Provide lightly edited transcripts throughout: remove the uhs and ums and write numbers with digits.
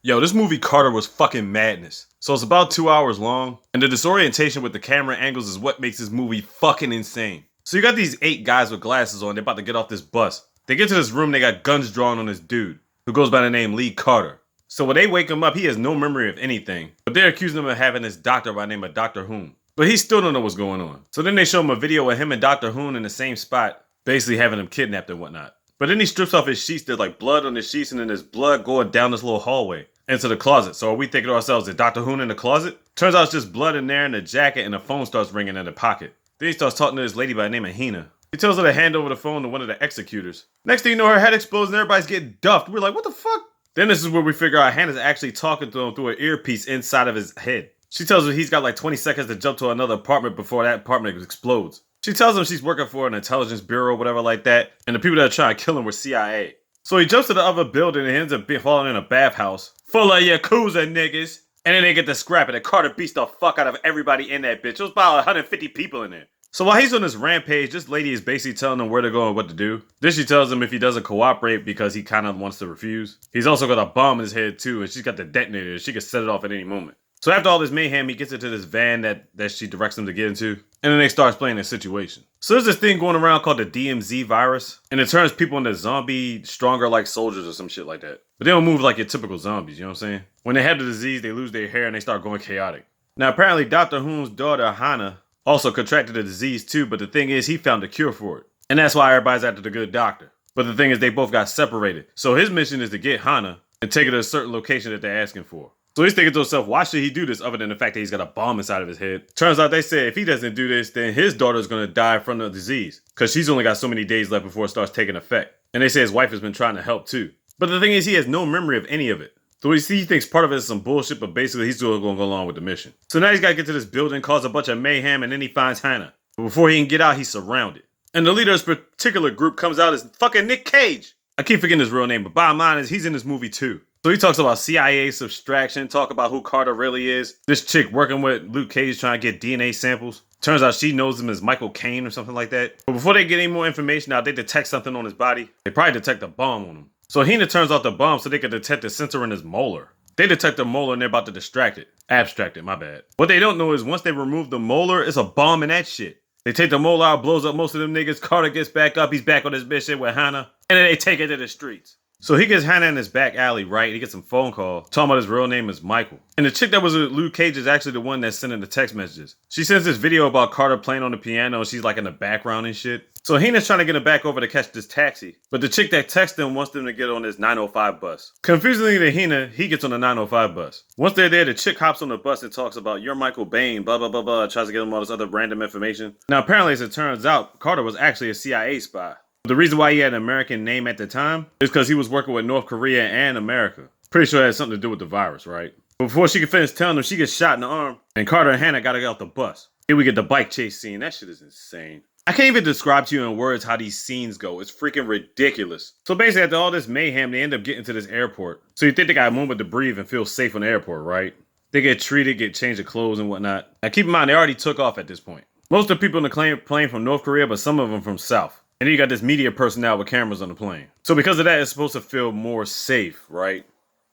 Yo, this movie Carter was fucking madness. So it's about 2 hours long, and the disorientation with the camera angles is what makes this movie fucking insane. So you got these 8 guys with glasses on, they're about to get off this bus. They get to this room, they got guns drawn on this dude, who goes by the name Lee Carter. So when they wake him up, he has no memory of anything, but they're accusing him of having this doctor by the name of Dr. Hoon. But he still don't know what's going on. So then they show him a video of him and Dr. Hoon in the same spot, basically having him kidnapped and whatnot. But then he strips off his sheets, there's like blood on the sheets, and then there's blood going down this little hallway into the closet. So are we thinking to ourselves, is Dr. Hoon in the closet? Turns out it's just blood in there and a jacket, and the phone starts ringing in the pocket. Then he starts talking to this lady by the name of Hina. He tells her to hand over the phone to one of the executors. Next thing you know, her head explodes and everybody's getting duffed. We're like, what the fuck? Then this is where we figure out Hannah's actually talking to him through an earpiece inside of his head. She tells him he's got like 20 seconds to jump to another apartment before that apartment explodes. She tells him she's working for an intelligence bureau, whatever like that, and the people that are trying to kill him were C.I.A. So he jumps to the other building and ends up falling in a bathhouse full of Yakuza niggas. And then they get to scrap it, and Carter beats the fuck out of everybody in that bitch. There was about 150 people in there. So while he's on this rampage, this lady is basically telling him where to go and what to do. Then she tells him if he doesn't cooperate because he kind of wants to refuse. He's also got a bomb in his head too, and she's got the detonator. She can set it off at any moment. So after all this mayhem, he gets into this van that she directs him to get into, and then they start explaining the situation. So there's this thing going around called the DMZ virus, and it turns people into zombie, stronger like soldiers or some shit like that. But they don't move like your typical zombies, you know what I'm saying? When they have the disease, they lose their hair and they start going chaotic. Now apparently Dr. Hoon's daughter, Hana, also contracted the disease too, but the thing is he found a cure for it. And that's why everybody's after the good doctor. But the thing is they both got separated. So his mission is to get Hana and take her to a certain location that they're asking for. So he's thinking to himself, why should he do this other than the fact that he's got a bomb inside of his head? Turns out they say if he doesn't do this, then his daughter's gonna die from the disease, because she's only got so many days left before it starts taking effect. And they say his wife has been trying to help too. But the thing is he has no memory of any of it. So he thinks part of it is some bullshit, but basically he's still gonna go along with the mission. So now he's gotta get to this building, cause a bunch of mayhem, and then he finds Hana. But before he can get out, he's surrounded. And the leader of this particular group comes out as fucking Nick Cage. I keep forgetting his real name, but bottom line is he's in this movie too. So he talks about C.I.A. subtraction, talk about who Carter really is. This chick working with Luke Cage trying to get DNA samples. Turns out she knows him as Michael Caine or something like that. But before they get any more information out, they detect something on his body. They probably detect a bomb on him. So Hina turns off the bomb so they can detect the sensor in his molar. They detect the molar and they're about to distract it. Abstract it, my bad. What they don't know is once they remove the molar, it's a bomb in that shit. They take the molar out, blows up most of them niggas. Carter gets back up. He's back on his mission with Hana. And then they take it to the streets. So he gets Hana in his back alley, right? He gets some phone call talking about his real name is Michael. And the chick that was with Luke Cage is actually the one that's sending the text messages. She sends this video about Carter playing on the piano and she's like in the background and shit. So Hina's trying to get him back over to catch this taxi. But the chick that texted him wants them to get on this 905 bus. Confusingly to Hina, he gets on the 905 bus. Once they're there, the chick hops on the bus and talks about, you're Michael Bain, blah, blah, blah, blah. Tries to get him all this other random information. Now apparently, as it turns out, Carter was actually a CIA spy. The reason why he had an American name at the time is because he was working with North Korea and America. Pretty sure it had something to do with the virus, right? But before she can finish telling him, she gets shot in the arm, and Carter and Hana gotta get off the bus. Here we get the bike chase scene. That shit is insane. I can't even describe to you in words how these scenes go. It's freaking ridiculous. So basically, after all this mayhem, they end up getting to this airport. So you think they got a moment to breathe and feel safe on the airport, right? They get treated, get changed of clothes and whatnot. Now keep in mind, they already took off at this point. Most of the people in the plane from North Korea, but some of them from South. And then you got this media personnel with cameras on the plane. So because of that, it's supposed to feel more safe, right?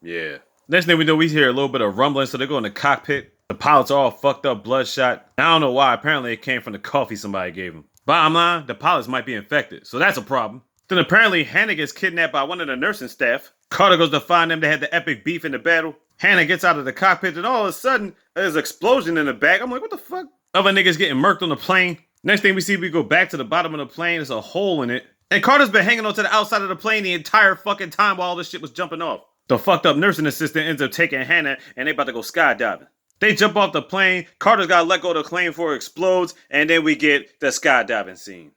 Yeah. Next thing we know, we hear a little bit of rumbling, so they go in the cockpit. The pilots are all fucked up, bloodshot. I don't know why. Apparently it came from the coffee somebody gave them. Bottom line, the pilots might be infected, so that's a problem. Then apparently Hana gets kidnapped by one of the nursing staff. Carter goes to find them. They had the epic beef in the battle. Hana gets out of the cockpit, and all of a sudden, there's an explosion in the back. I'm like, what the fuck? Other niggas getting murked on the plane. Next thing we see, we go back to the bottom of the plane. There's a hole in it. And Carter's been hanging onto the outside of the plane the entire fucking time while all this shit was jumping off. The fucked up nursing assistant ends up taking Hana and they about to go skydiving. They jump off the plane. Carter's got to let go of the plane before it explodes. And then we get the skydiving scene.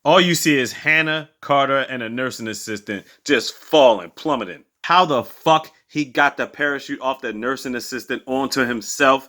All you see is Hana, Carter, and a nursing assistant just falling, plummeting. How the fuck he got the parachute off the nursing assistant onto himself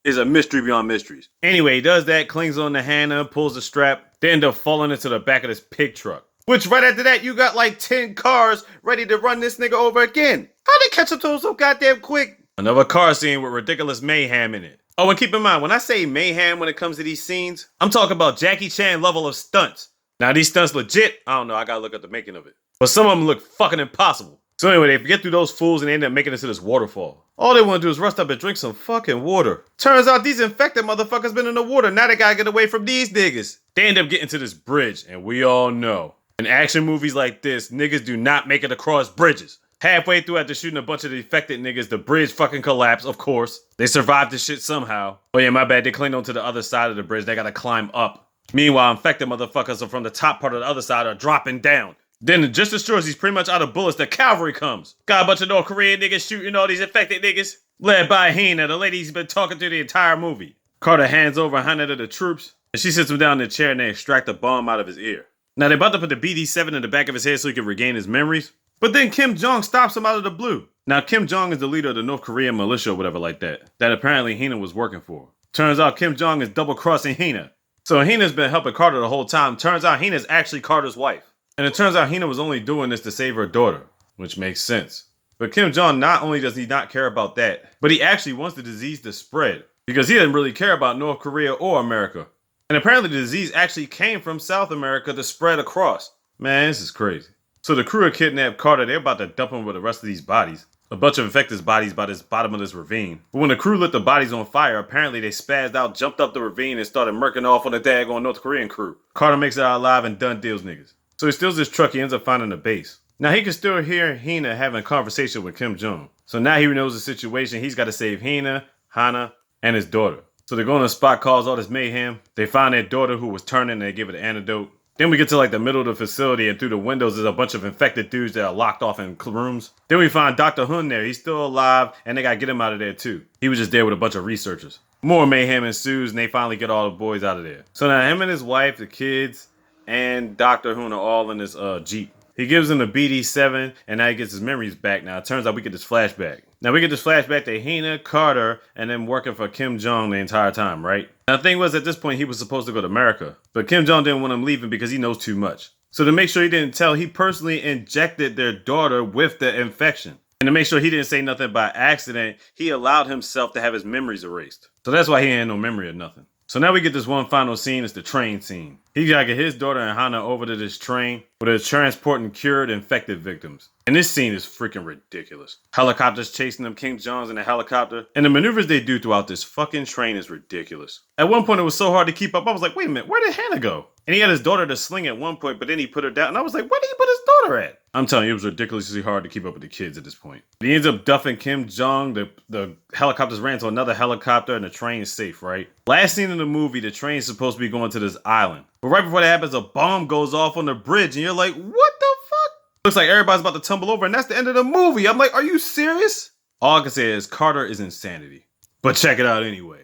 is a mystery beyond mysteries. Anyway, he does that, clings on to Hana, pulls the strap, they end up falling into the back of this pig truck. Which right after that, you got like 10 cars ready to run this nigga over again. How'd they catch up to him so goddamn quick? Another car scene with ridiculous mayhem in it. Oh, and keep in mind, when I say mayhem when it comes to these scenes, I'm talking about Jackie Chan level of stunts. Now these stunts legit, I don't know, I gotta look at the making of it. But some of them look fucking impossible. So anyway, they get through those fools and they end up making it to this waterfall. All they want to do is rest up and drink some fucking water. Turns out these infected motherfuckers been in the water. Now they gotta get away from these niggas. They end up getting to this bridge, and we all know, in action movies like this, niggas do not make it across bridges. Halfway through, after shooting a bunch of infected niggas, the bridge fucking collapsed, of course. They survived this shit somehow. Oh yeah, my bad, they clinged onto the other side of the bridge. They gotta climb up. Meanwhile, infected motherfuckers are from the top part of the other side are dropping down. Then just as sure as he's pretty much out of bullets, the cavalry comes. Got a bunch of North Korean niggas shooting all these infected niggas. Led by Hina, the lady he's been talking to the entire movie. Carter hands over Hana to the troops, and she sits him down in the chair and they extract the bomb out of his ear. Now they're about to put the BD-7 in the back of his head so he can regain his memories. But then Kim Jong stops him out of the blue. Now Kim Jong is the leader of the North Korean militia or whatever like that apparently Hina was working for. Turns out Kim Jong is double-crossing Hina. So Hina's been helping Carter the whole time. Turns out Hina's actually Carter's wife. And it turns out Hina was only doing this to save her daughter, which makes sense. But Kim Jong, not only does he not care about that, but he actually wants the disease to spread because he doesn't really care about North Korea or America. And apparently the disease actually came from South America to spread across. Man, this is crazy. So the crew of kidnapped Carter, they're about to dump him with the rest of these bodies. A bunch of infected bodies by this bottom of this ravine. But when the crew lit the bodies on fire, apparently they spazzed out, jumped up the ravine, and started murking off on the daggone North Korean crew. Carter makes it out alive and done deals niggas. So he steals his truck, he ends up finding the base. Now he can still hear Hina having a conversation with Kim Jong. So now he knows the situation, he's got to save Hina, Hana, and his daughter. So they go on a spot, cause all this mayhem. They find their daughter who was turning and they give it an antidote. Then we get to like the middle of the facility and through the windows there's a bunch of infected dudes that are locked off in rooms. Then we find Dr. Hun there, he's still alive and they gotta get him out of there too. He was just there with a bunch of researchers. More mayhem ensues and they finally get all the boys out of there. So now him and his wife, the kids, and Dr. Hun are all in this Jeep. He gives him the BD-7 and now he gets his memories back. Now it turns out we get this flashback. Now we get this flashback to Hina, Carter, and them working for Kim Jong the entire time, right? Now the thing was at this point he was supposed to go to America, but Kim Jong didn't want him leaving because he knows too much. So to make sure he didn't tell, he personally injected their daughter with the infection. And to make sure he didn't say nothing by accident, he allowed himself to have his memories erased. So that's why he ain't no memory of nothing. So now we get this one final scene, it's the train scene. He gotta get his daughter and Hana over to this train where they're transporting cured infected victims. And this scene is freaking ridiculous. Helicopters chasing them, Kim Jong's in a helicopter. And the maneuvers they do throughout this fucking train is ridiculous. At one point it was so hard to keep up, I was like, wait a minute, where did Hana go? And he had his daughter to sling at one point, but then he put her down. And I was like, where did he put his daughter at? I'm telling you, it was ridiculously hard to keep up with the kids at this point. He ends up duffing Kim Jong. The helicopters ran to another helicopter and the train's safe, right? Last scene in the movie, the train's supposed to be going to this island. But right before that happens, a bomb goes off on the bridge and you're like, what the fuck? Looks like everybody's about to tumble over and that's the end of the movie. I'm like, are you serious? All I can say is Carter is insanity. But check it out anyway.